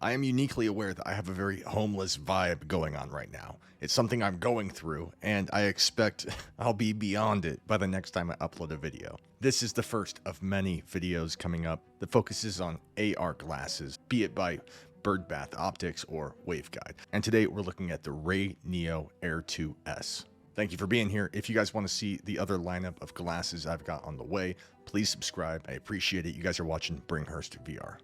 I am uniquely aware that I have a very homeless vibe going on right now. It's something I'm going through, and I expect I'll be beyond it by the next time I upload a video. This is the first of many videos coming up that focuses on AR glasses, be it by Birdbath Optics or Waveguide. And today we're looking at the RayNeo Air 2S. Thank you for being here. If you guys want to see the other lineup of glasses I've got on the way, please subscribe. I appreciate it. You guys are watching Bringhurst VR.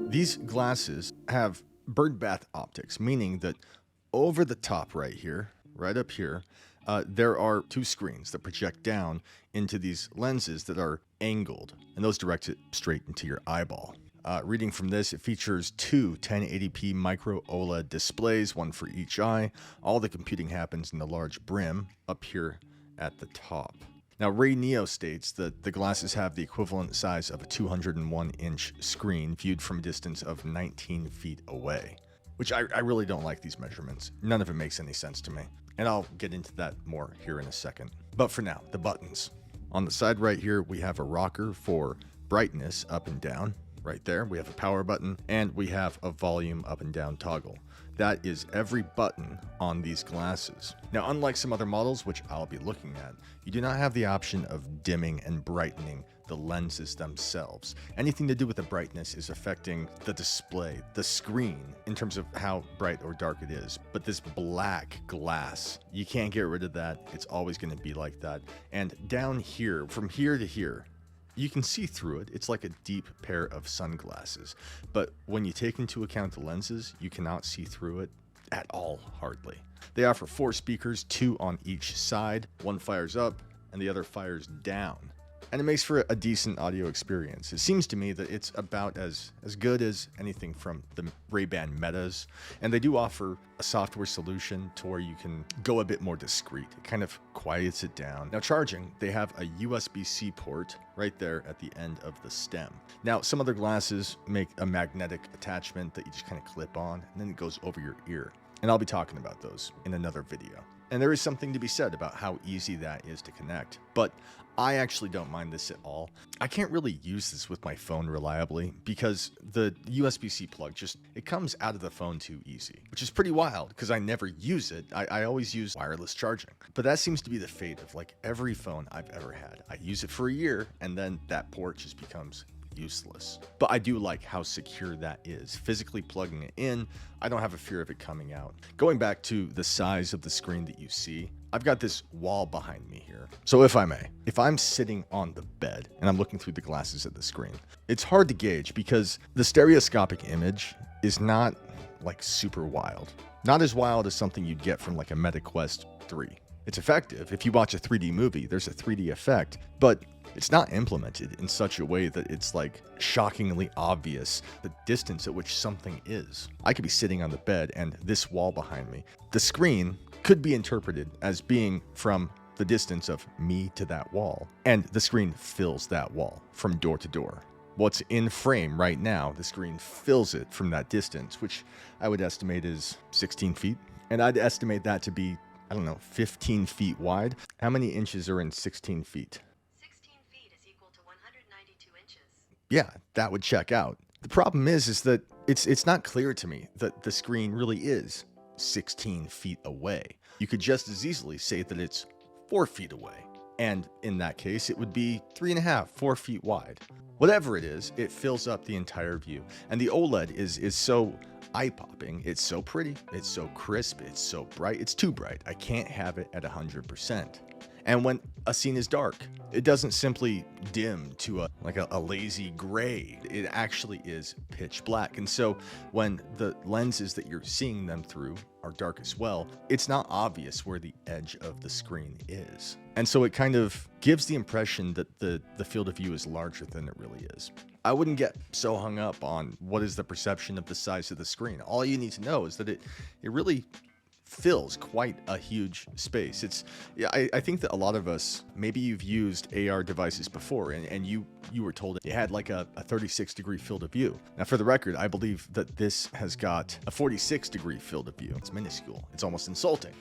These glasses have Birdbath optics, meaning that over the top right here, right up here, there are two screens that project down into these lenses that are angled, and those direct it straight into your eyeball. Reading from this, it features two 1080p micro OLED displays, one for each eye. All the computing happens in the large brim up here at the top. Now, RayNeo states that the glasses have the equivalent size of a 201-inch screen viewed from a distance of 19 feet away, which I really don't like these measurements. None of it makes any sense to me, and I'll get into that more here in a second. But for now, the buttons. On the side right here, we have a rocker for brightness up and down. Right there, we have a power button, and we have a volume up and down toggle. That is every button on these glasses. Now, unlike some other models, which I'll be looking at, you do not have the option of dimming and brightening the lenses themselves. Anything to do with the brightness is affecting the display, the screen, in terms of how bright or dark it is. But this black glass, you can't get rid of that. It's always going to be like that. And down here, from here to here, you can see through it. It's like a deep pair of sunglasses. But when you take into account the lenses, you cannot see through it at all, hardly. They offer 4 speakers, 2 on each side. One fires up and the other fires down. And it makes for a decent audio experience. It seems to me that it's about as good as anything from the Ray-Ban Metas. And they do offer a software solution to where you can go a bit more discreet. It kind of quiets it down. Now, charging, they have a USB-C port right there at the end of the stem. Now, some other glasses make a magnetic attachment that you just kind of clip on, and then it goes over your ear. And I'll be talking about those in another video. And there is something to be said about how easy that is to connect. But I actually don't mind this at all. I can't really use this with my phone reliably because the USB-C plug it comes out of the phone too easy, which is pretty wild because I never use it. I always use wireless charging. But that seems to be the fate of like every phone I've ever had. I use it for a year and then that port just becomes useless. But I do like how secure that is. Physically plugging it in, I don't have a fear of it coming out. Going back to the size of the screen that you see, I've got this wall behind me here. So if I may, if I'm sitting on the bed and I'm looking through the glasses at the screen, it's hard to gauge because the stereoscopic image is not like super wild. Not as wild as something you'd get from like a Meta Quest 3. It's effective. If you watch a 3D movie, there's a 3D effect, but it's not implemented in such a way that it's like shockingly obvious the distance at which something is. I could be sitting on the bed and this wall behind me. The screen could be interpreted as being from the distance of me to that wall, and the screen fills that wall from door to door. What's in frame right now, the screen fills it from that distance, which I would estimate is 16 feet. And I'd estimate that to be, I don't know, 15 feet wide. How many inches are in 16 feet? 16 feet is equal to 192 inches. Yeah, that would check out. The problem is that it's not clear to me that the screen really is 16 feet away. You could just as easily say that it's 4 feet away. And in that case, it would be 3.5, 4 feet wide. Whatever it is, it fills up the entire view. And the OLED is so eye-popping. It's so pretty. It's so crisp. It's so bright. It's too bright. I can't have it at 100%. And when a scene is dark, it doesn't simply dim to a lazy gray. It actually is pitch black. And so when the lenses that you're seeing them through are dark as well, it's not obvious where the edge of the screen is. And so it kind of gives the impression that the field of view is larger than it really is. I wouldn't get so hung up on what is the perception of the size of the screen. All you need to know is that it really fills quite a huge space. I think that a lot of us, maybe you've used AR devices before and you were told it had like a 36-degree field of view. Now, for the record, I believe that this has got a 46-degree field of view. It's minuscule. It's almost insulting.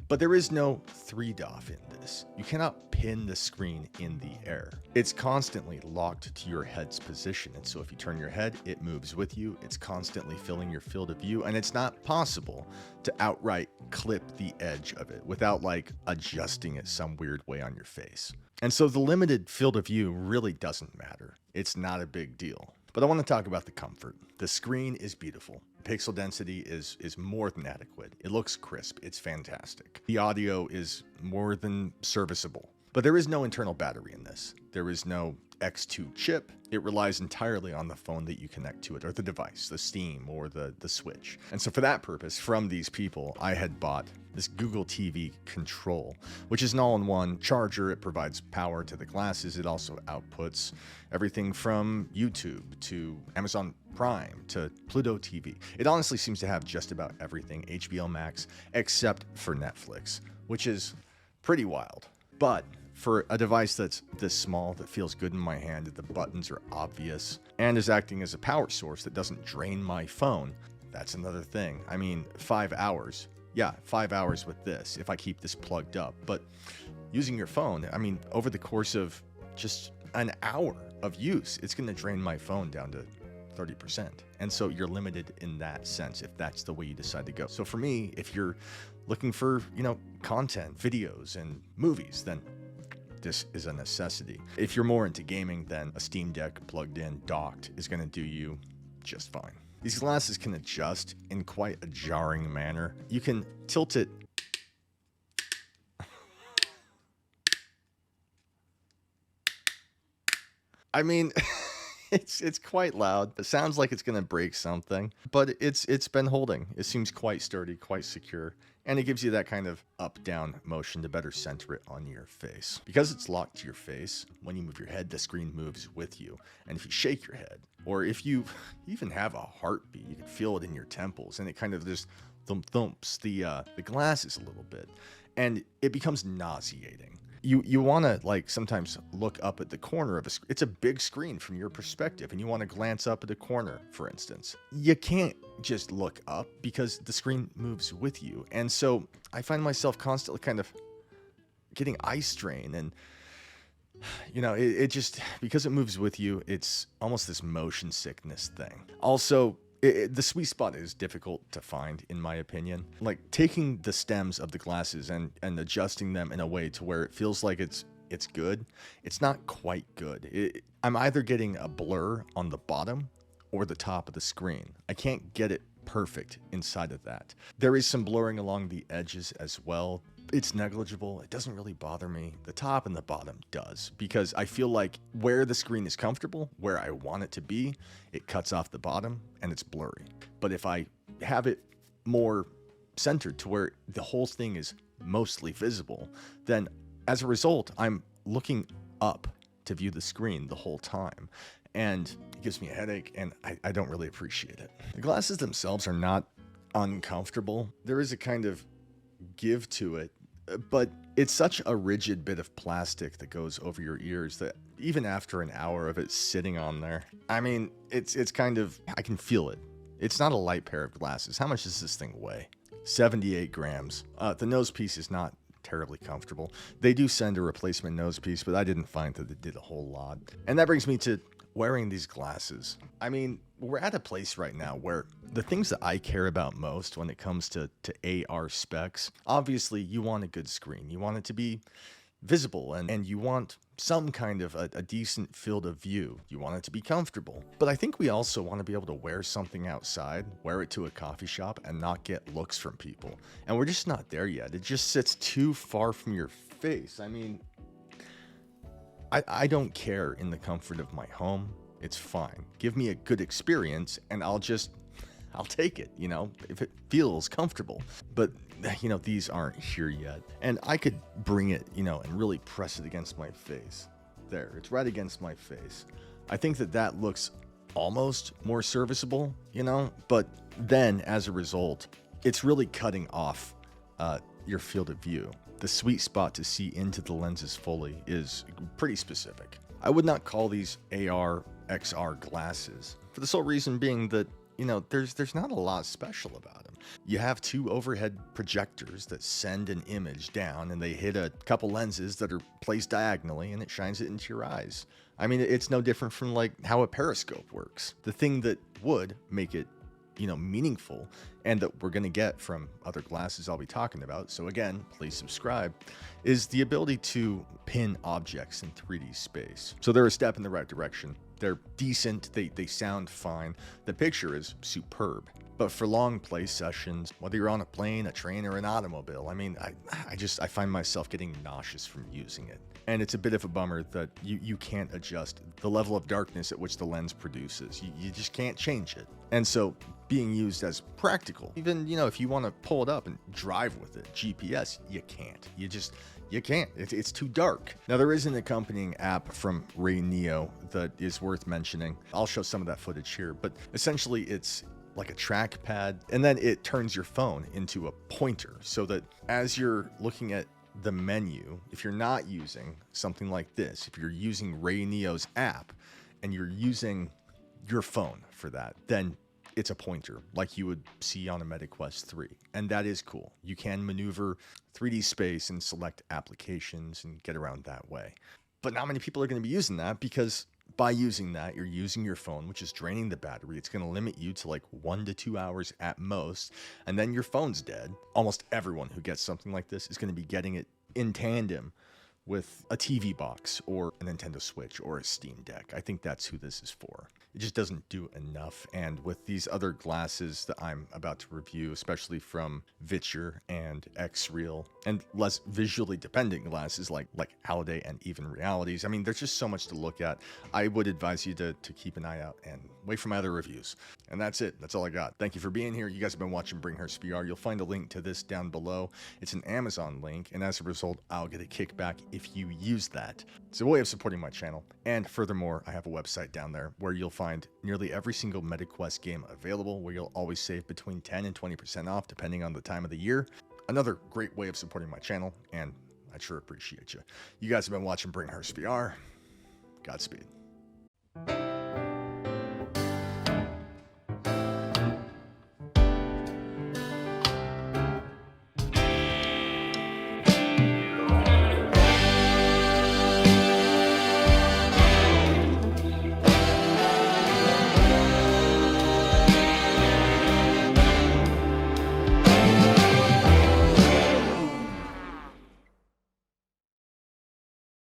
But there is no 3DOF in this. You cannot pin the screen in the air. It's constantly locked to your head's position. And so if you turn your head, it moves with you. It's constantly filling your field of view. And it's not possible to outright clip the edge of it without like adjusting it some weird way on your face. And so the limited field of view really doesn't matter. It's not a big deal. But I want to talk about the comfort. The screen is beautiful. Pixel density is more than adequate. It looks crisp. It's fantastic. The audio is more than serviceable. But there is no internal battery in this. There is no X2 chip. It relies entirely on the phone that you connect to it, or the device, the Steam, or the Switch. And so for that purpose, from these people, I had bought this Google TV Control, which is an all-in-one charger. It provides power to the glasses. It also outputs everything from YouTube to Amazon Prime to Pluto TV. It honestly seems to have just about everything, HBO Max, except for Netflix, which is pretty wild. But for a device that's this small, that feels good in my hand, that the buttons are obvious, and is acting as a power source that doesn't drain my phone, that's another thing. I mean, 5 hours. Yeah, 5 hours with this if I keep this plugged up. But using your phone, I mean, over the course of just an hour of use, it's going to drain my phone down to 30%. And so you're limited in that sense if that's the way you decide to go. So for me, if you're looking for, content, videos, and movies, then this is a necessity. If you're more into gaming, then a Steam Deck plugged in, docked, is going to do you just fine. These glasses can adjust in quite a jarring manner. You can tilt it. I mean, it's quite loud. It sounds like it's going to break something, but it's been holding. It seems quite sturdy, quite secure. And it gives you that kind of up-down motion to better center it on your face. Because it's locked to your face, when you move your head, the screen moves with you. And if you shake your head, or if you even have a heartbeat, you can feel it in your temples, and it kind of just thumps the glasses a little bit. And it becomes nauseating. You want to, like, sometimes look up at the corner of it's a big screen from your perspective, and you want to glance up at the corner, for instance. You can't just look up because the screen moves with you. And so I find myself constantly kind of getting eye strain, and it just, because it moves with you, it's almost this motion sickness thing. Also, the sweet spot is difficult to find, in my opinion. Like, taking the stems of the glasses and adjusting them in a way to where it feels like it's good. It's not quite good. I'm either getting a blur on the bottom or the top of the screen. I can't get it perfect inside of that. There is some blurring along the edges as well. It's negligible. It doesn't really bother me. The top and the bottom does, because I feel like where the screen is comfortable, where I want it to be, it cuts off the bottom and it's blurry. But if I have it more centered to where the whole thing is mostly visible, then as a result, I'm looking up to view the screen the whole time. And it gives me a headache, and I don't really appreciate it. The glasses themselves are not uncomfortable. There is a kind of give to it, but it's such a rigid bit of plastic that goes over your ears that even after an hour of it sitting on there, I mean, it's kind of, I can feel it. It's not a light pair of glasses. How much does this thing weigh? 78 grams. The nose piece is not terribly comfortable. They do send a replacement nose piece, but I didn't find that it did a whole lot. And that brings me to wearing these glasses. I mean, we're at a place right now where the things that I care about most when it comes to AR specs, obviously you want a good screen. You want it to be visible, and you want some kind of a decent field of view. You want it to be comfortable. But I think we also want to be able to wear something outside, wear it to a coffee shop, and not get looks from people. And we're just not there yet. It just sits too far from your face. I mean, I don't care in the comfort of my home. It's fine. Give me a good experience and I'll take it, if it feels comfortable. But, these aren't here yet. And I could bring it, and really press it against my face. There, it's right against my face. I think that looks almost more serviceable, but then as a result, it's really cutting off your field of view. The sweet spot to see into the lenses fully is pretty specific. I would not call these AR, XR glasses, for the sole reason being that, you know, there's not a lot special about them. You have two overhead projectors that send an image down, and they hit a couple lenses that are placed diagonally, and it shines it into your eyes. I mean, it's no different from like how a periscope works. The thing that would make it, you know, meaningful, and that we're going to get from other glasses I'll be talking about, so again, please subscribe, is the ability to pin objects in 3D space. So they're a step in the right direction. They're decent, they sound fine, the picture is superb. But for long play sessions, whether you're on a plane, a train, or an automobile, I mean, I find myself getting nauseous from using it. And it's a bit of a bummer that you can't adjust the level of darkness at which the lens produces. You just can't change it. And so being used as practical, even, you know, if you want to pull it up and drive with it, GPS, you can't. You can't. It's too dark. Now, there is an accompanying app from RayNeo that is worth mentioning. I'll show some of that footage here, but essentially it's like a trackpad, and then it turns your phone into a pointer so that as you're looking at the menu, if you're not using something like this, if you're using RayNeo's app and you're using your phone for that, then it's a pointer like you would see on a MetaQuest 3. And that is cool. You can maneuver 3D space and select applications and get around that way. But not many people are going to be using that, because by using that, you're using your phone, which is draining the battery. It's going to limit you to like 1 to 2 hours at most, and then your phone's dead. Almost everyone who gets something like this is going to be getting it in tandem with a TV box or a Nintendo Switch or a Steam Deck. I think that's who this is for. It just doesn't do enough. And with these other glasses that I'm about to review, especially from Vitcher and X-Real, and less visually dependent glasses like Holiday and even Realities, I mean, there's just so much to look at. I would advise you to keep an eye out and wait for my other reviews. And that's it. That's all I got. Thank you for being here. You guys have been watching Bringhurst VR. You'll find a link to this down below. It's an Amazon link, and as a result, I'll get a kickback if you use that. It's a way of supporting my channel. And furthermore, I have a website down there where you'll find nearly every single MetaQuest game available, where you'll always save between 10 and 20% off depending on the time of the year. Another great way of supporting my channel, and I sure appreciate you. You guys have been watching Bringhurst VR. Godspeed.